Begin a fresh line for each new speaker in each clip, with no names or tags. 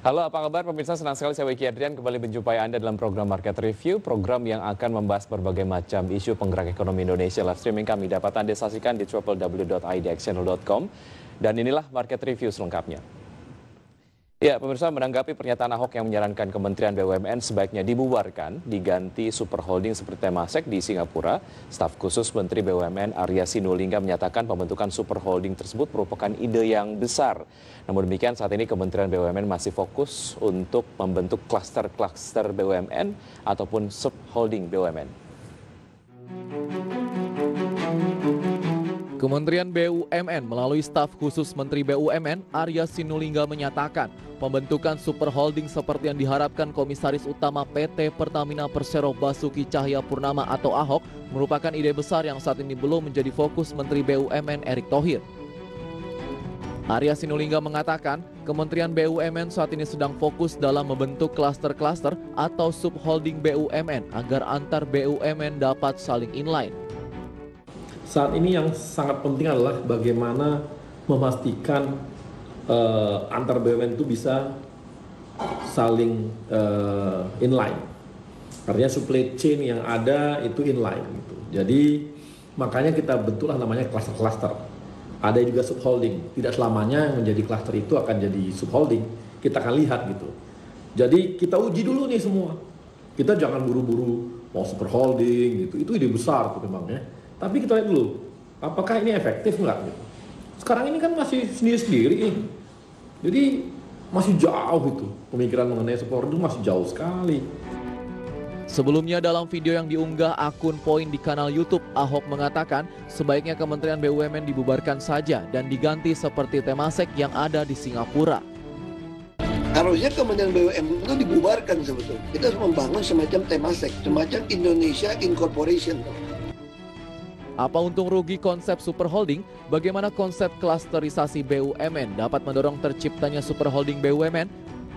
Halo, apa kabar pemirsa? Senang sekali saya Wiki Adrian kembali menjumpai Anda dalam program Market Review, program yang akan membahas berbagai macam isu penggerak ekonomi Indonesia. Live streaming kami dapat Anda saksikan di www.idxchannel.com. Dan inilah Market Review selengkapnya. Ya, pemirsa, menanggapi pernyataan Ahok yang menyarankan Kementerian BUMN sebaiknya dibubarkan, diganti super holding seperti Temasek di Singapura, staf khusus Menteri BUMN Arya Sinulinga menyatakan pembentukan super holding tersebut merupakan ide yang besar. Namun demikian, saat ini Kementerian BUMN masih fokus untuk membentuk klaster-klaster BUMN ataupun sub holding BUMN.
Kementerian BUMN melalui staf khusus Menteri BUMN Arya Sinulinga menyatakan pembentukan super holding seperti yang diharapkan Komisaris Utama PT Pertamina Persero Basuki Cahayapurnama atau Ahok merupakan ide besar yang saat ini belum menjadi fokus Menteri BUMN Erick Thohir. Arya Sinulinga mengatakan Kementerian BUMN saat ini sedang fokus dalam membentuk klaster-klaster atau subholding BUMN agar antar BUMN dapat saling inline.
Saat ini yang sangat penting adalah bagaimana memastikan antar BUMN itu bisa saling inline. Artinya supply chain yang ada itu inline. Gitu. Jadi makanya kita bentuklah namanya cluster-cluster. Ada juga subholding. Tidak selamanya yang menjadi cluster itu akan jadi subholding. Kita akan lihat gitu. Jadi kita uji dulu nih semua. Kita jangan buru-buru mau superholding gitu. Itu ide besar tuh memang ya. Tapi kita lihat dulu, apakah ini efektif nggak? Gitu. Sekarang ini kan masih sendiri-sendiri nih. Jadi masih jauh itu. Pemikiran mengenai superholding masih jauh sekali.
Sebelumnya dalam video yang diunggah akun Poin di kanal YouTube, Ahok mengatakan sebaiknya Kementerian BUMN dibubarkan saja dan diganti seperti Temasek yang ada di Singapura.
Harusnya Kementerian BUMN itu dibubarkan sebetulnya. Kita harus membangun semacam Temasek, semacam Indonesia Incorporation.
Apa untung rugi konsep super holding? Bagaimana konsep klasterisasi BUMN dapat mendorong terciptanya super holding BUMN?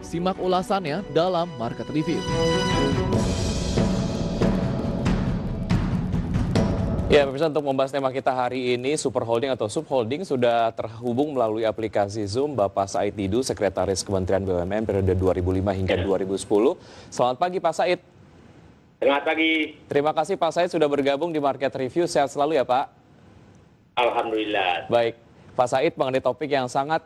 Simak ulasannya dalam Market Review.
Ya, pemirsa, untuk membahas tema kita hari ini, super holding atau subholding, sudah terhubung melalui aplikasi Zoom Bapak Said Didu, Sekretaris Kementerian BUMN periode 2005 hingga 2010. Selamat pagi Pak Said.
Selamat pagi.
Terima kasih Pak Said sudah bergabung di Market Review. Sehat selalu ya Pak.
Alhamdulillah.
Baik, Pak Said mengenai topik yang sangat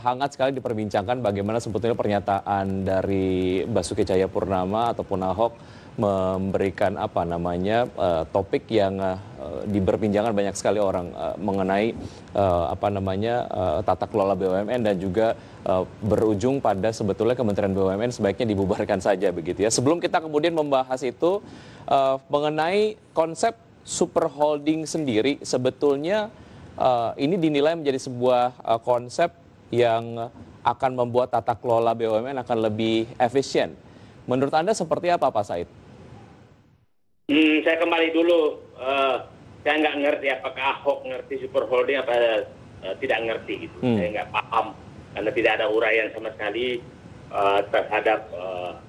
hangat sekali diperbincangkan, bagaimana sebetulnya pernyataan dari Basuki Cahayapurnama ataupun Ahok memberikan topik yang diperbincangkan banyak sekali orang mengenai tata kelola BUMN dan juga berujung pada sebetulnya Kementerian BUMN sebaiknya dibubarkan saja begitu ya. Sebelum kita kemudian membahas itu mengenai konsep super holding sendiri, sebetulnya ini dinilai menjadi sebuah konsep yang akan membuat tata kelola BUMN akan lebih efisien. Menurut Anda seperti apa Pak Said?
Saya kembali dulu. Saya nggak ngerti apakah Ahok ngerti super holding apa tidak ngerti gitu. Saya nggak paham karena tidak ada uraian sama sekali terhadap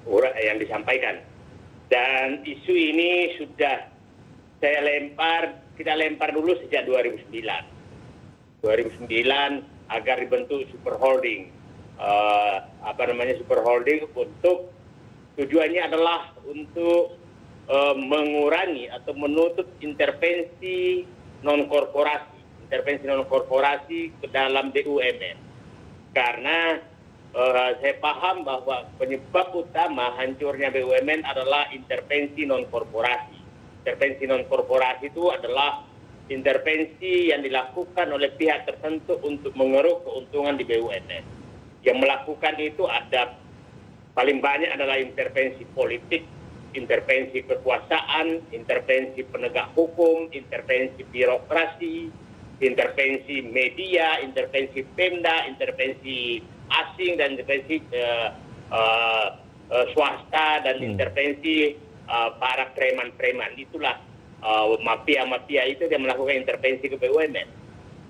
uraian yang disampaikan. Dan isu ini sudah kita lempar dulu sejak 2009. 2009 agar dibentuk super holding. Super holding untuk tujuannya adalah untuk mengurangi atau menutup intervensi non korporasi ke dalam BUMN. Karena saya paham bahwa penyebab utama hancurnya BUMN adalah intervensi non korporasi. Intervensi non korporasi itu adalah intervensi yang dilakukan oleh pihak tertentu untuk mengeruk keuntungan di BUMN. Yang melakukan itu ada paling banyak adalah intervensi politik, intervensi kekuasaan, intervensi penegak hukum, intervensi birokrasi, intervensi media, intervensi Pemda, intervensi asing dan intervensi swasta dan intervensi para preman-preman. Itulah mafia-mafia itu yang melakukan intervensi ke BUMN.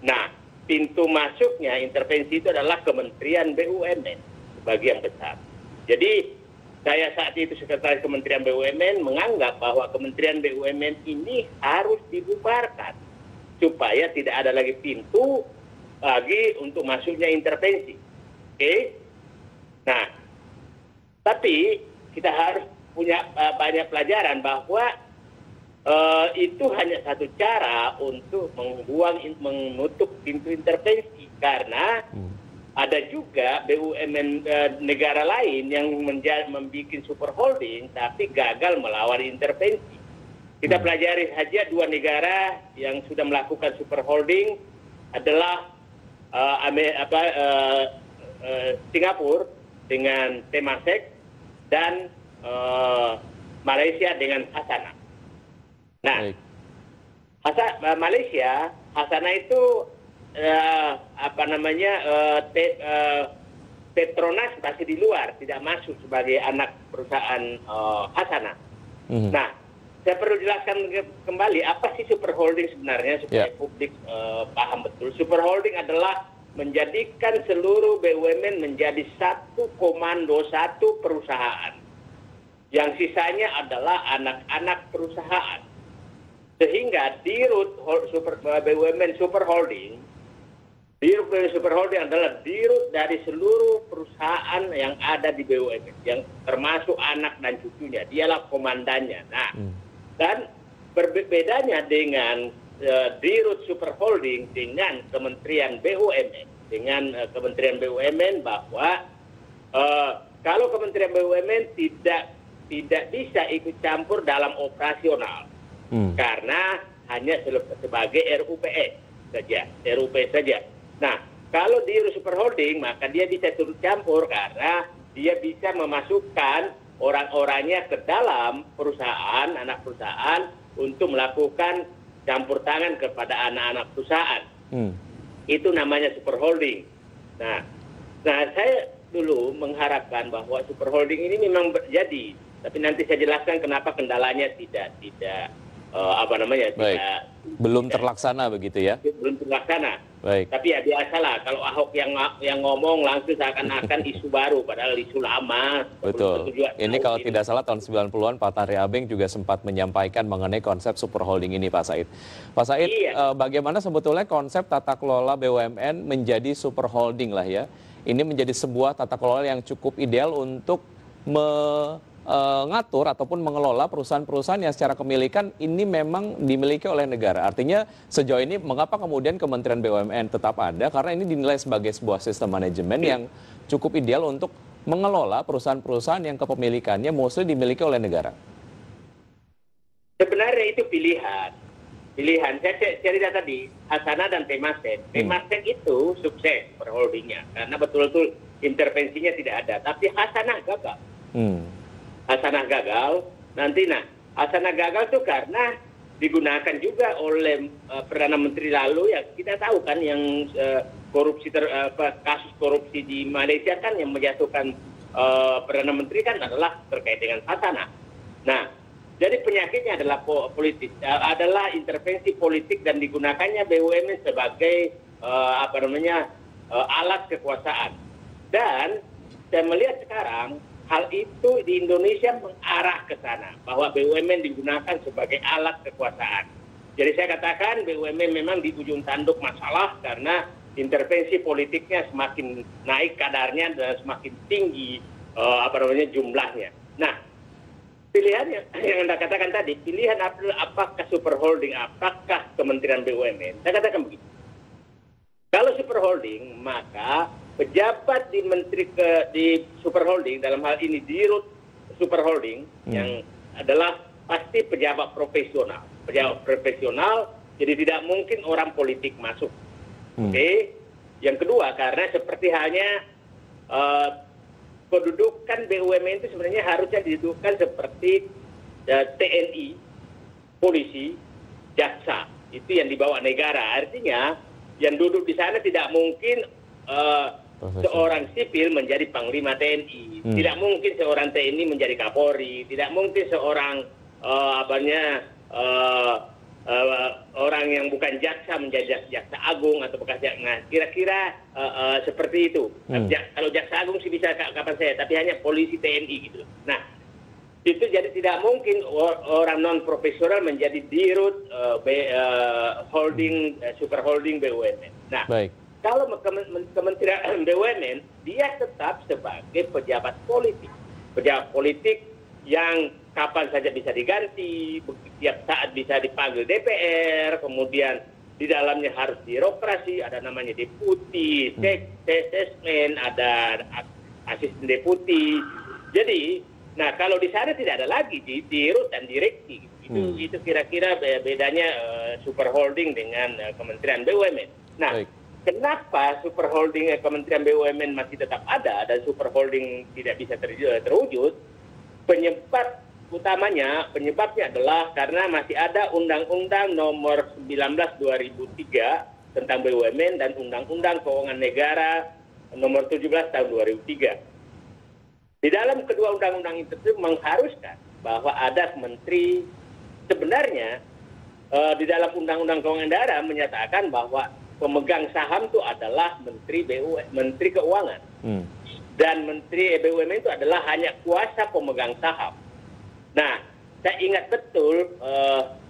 Nah, pintu masuknya intervensi itu adalah Kementerian BUMN sebagian besar. Jadi saya saat itu Sekretaris Kementerian BUMN menganggap bahwa Kementerian BUMN ini harus dibubarkan supaya tidak ada lagi pintu lagi untuk masuknya intervensi. Oke? Nah, Tapi kita harus punya banyak pelajaran bahwa itu hanya satu cara untuk menutup pintu intervensi, karena ada juga BUMN negara lain yang membuat super holding tapi gagal melawan intervensi. Kita pelajari saja 2 negara yang sudah melakukan super holding adalah Singapura dengan Temasek dan Malaysia dengan Hasana. Nah, Malaysia, Hasana itu Petronas masih di luar, tidak masuk sebagai anak perusahaan Hasana. Nah, saya perlu jelaskan kembali apa sih super holding sebenarnya supaya publik paham betul. Super holding adalah menjadikan seluruh BUMN menjadi satu komando, satu perusahaan. Yang sisanya adalah anak-anak perusahaan. Sehingga dirut BUMN super holding, dirut super holding adalah dirut dari seluruh perusahaan yang ada di BUMN, yang termasuk anak dan cucunya. Dialah komandannya. Nah, dan berbedanya dengan dirut super holding dengan Kementerian BUMN, bahwa kalau Kementerian BUMN tidak bisa ikut campur dalam operasional, karena hanya sebagai RUPS saja. Nah, kalau dirut super holding maka dia bisa turut campur karena dia bisa memasukkan orang-orangnya ke dalam perusahaan, anak perusahaan, untuk melakukan campur tangan kepada anak-anak perusahaan. Itu namanya super holding. Nah, saya dulu mengharapkan bahwa super holding ini memang terjadi, tapi nanti saya jelaskan kenapa kendalanya
belum terlaksana begitu ya?
Belum terlaksana.
Baik.
Tapi ya biasalah, kalau Ahok yang ngomong langsung seakan-akan isu baru, padahal isu lama.
Betul. Ini kalau tidak salah tahun 90-an Pak Tahri Abeng juga sempat menyampaikan mengenai konsep super holding ini, Pak Said. Pak Said, bagaimana sebetulnya konsep tata kelola BUMN menjadi super holding lah ya? Ini menjadi sebuah tata kelola yang cukup ideal untuk mengatur ataupun mengelola perusahaan-perusahaan yang secara kepemilikan ini memang dimiliki oleh negara. Artinya sejauh ini mengapa kemudian Kementerian BUMN tetap ada? Karena ini dinilai sebagai sebuah sistem manajemen yang cukup ideal untuk mengelola perusahaan-perusahaan yang kepemilikannya mostly dimiliki oleh negara.
Sebenarnya itu pilihan. Saya cerita tadi, Hasana dan Temasek. Temasek itu sukses perholdingnya karena betul-betul intervensinya tidak ada. Tapi Hasana gagal. Hasanah gagal, Hasanah gagal tuh karena digunakan juga oleh Perdana Menteri lalu, ya kita tahu kan yang kasus korupsi di Malaysia kan yang menjatuhkan Perdana Menteri kan adalah terkait dengan Hasanah. Nah, jadi penyakitnya adalah politik, adalah intervensi politik dan digunakannya BUMN sebagai alat kekuasaan. Dan saya melihat sekarang hal itu di Indonesia mengarah ke sana, bahwa BUMN digunakan sebagai alat kekuasaan. Jadi saya katakan BUMN memang di ujung tanduk masalah karena intervensi politiknya semakin naik kadarnya dan semakin tinggi jumlahnya. Nah, pilihan yang Anda katakan tadi, pilihan apakah super holding, apakah Kementerian BUMN? Saya katakan begini. Kalau super holding, maka pejabat di super holding, dalam hal ini dirut super holding, yang adalah pasti pejabat profesional. Jadi tidak mungkin orang politik masuk. Oke. Yang kedua, karena seperti halnya kedudukan BUMN itu sebenarnya harusnya didudukkan seperti TNI, polisi, jaksa. Itu yang dibawa negara. Artinya yang duduk di sana tidak mungkin seorang sipil menjadi panglima TNI, tidak mungkin seorang TNI menjadi Kapolri, tidak mungkin seorang orang yang bukan jaksa menjadi jaksa agung atau bekas jaksa. Nah, kira-kira seperti itu. Kalau jaksa agung sih bisa kapan saya, tapi hanya polisi TNI gitu. Nah, itu jadi tidak mungkin orang non profesional menjadi dirut super holding BUMN. Nah, baik. Kalau Kementerian BUMN, dia tetap sebagai pejabat politik. pejabat politik yang kapan saja bisa diganti, setiap saat bisa dipanggil DPR, kemudian di dalamnya harus birokrasi, ada namanya deputi, sesmen, ada asisten deputi. Jadi, nah kalau di sana tidak ada lagi dirut dan direksi. Itu kira-kira bedanya super holding dengan Kementerian BUMN. Nah, kenapa super holding Kementerian BUMN masih tetap ada dan super holding tidak bisa terwujud? Penyebabnya adalah karena masih ada Undang-Undang Nomor 19 2003 tentang BUMN dan Undang-Undang Keuangan Negara Nomor 17 tahun 2003. Di dalam kedua undang-undang itu mengharuskan bahwa ada menteri. Sebenarnya di dalam Undang-Undang Keuangan Negara menyatakan bahwa pemegang saham itu adalah Menteri Keuangan. Dan Menteri BUMN itu adalah hanya kuasa pemegang saham. Nah, saya ingat betul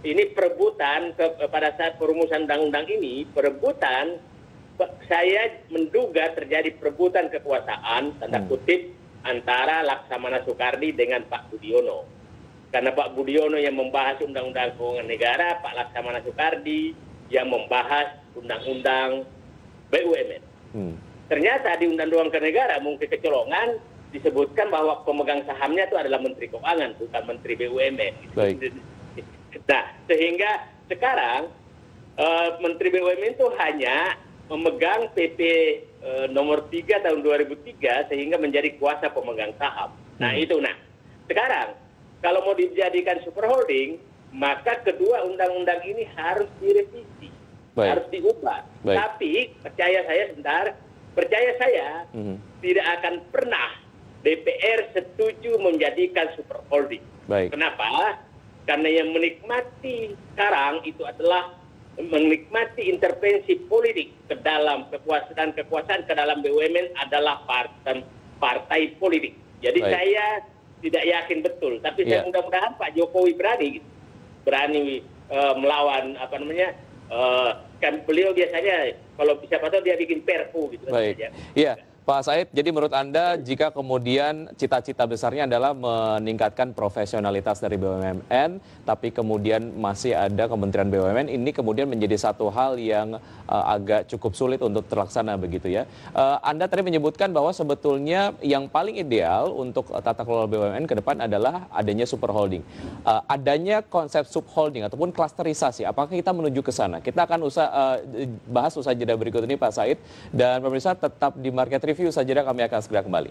ini perebutan pada saat perumusan undang-undang ini, saya menduga terjadi perebutan kekuasaan, tanda kutip, antara Laksamana Soekardi dengan Pak Budiono. Karena Pak Budiono yang membahas Undang-Undang Keuangan Negara, Pak Laksamana Soekardi yang membahas Undang-Undang BUMN. Ternyata di Undang-Undang Keuangan Negara mungkin kecolongan disebutkan bahwa pemegang sahamnya itu adalah Menteri Keuangan, bukan Menteri BUMN. Nah, sehingga sekarang Menteri BUMN itu hanya memegang PP nomor 3 tahun 2003 sehingga menjadi kuasa pemegang saham. Nah, itu. Nah, sekarang kalau mau dijadikan super holding, maka kedua undang-undang ini harus direvisi, harus diubah. Tapi percaya saya tidak akan pernah DPR setuju menjadikan super holding. Kenapa? Karena yang menikmati sekarang itu adalah menikmati intervensi politik ke dalam kekuasaan ke dalam BUMN adalah partai politik. Jadi saya tidak yakin betul, tapi saya mudah-mudahan Pak Jokowi berani melawan kan beliau biasanya kalau bisa tahu dia bikin perpu gitu.
Iya, Pak Said, jadi menurut Anda jika kemudian cita-cita besarnya adalah meningkatkan profesionalitas dari BUMN, tapi kemudian masih ada Kementerian BUMN, ini kemudian menjadi satu hal yang agak cukup sulit untuk terlaksana begitu ya. Anda tadi menyebutkan bahwa sebetulnya yang paling ideal untuk tata kelola BUMN ke depan adalah adanya super holding. Adanya konsep subholding ataupun klasterisasi, apakah kita menuju ke sana? Kita akan bahas usaha jeda berikut ini Pak Said, dan pemirsa tetap di Market Review saja, kami akan segera kembali.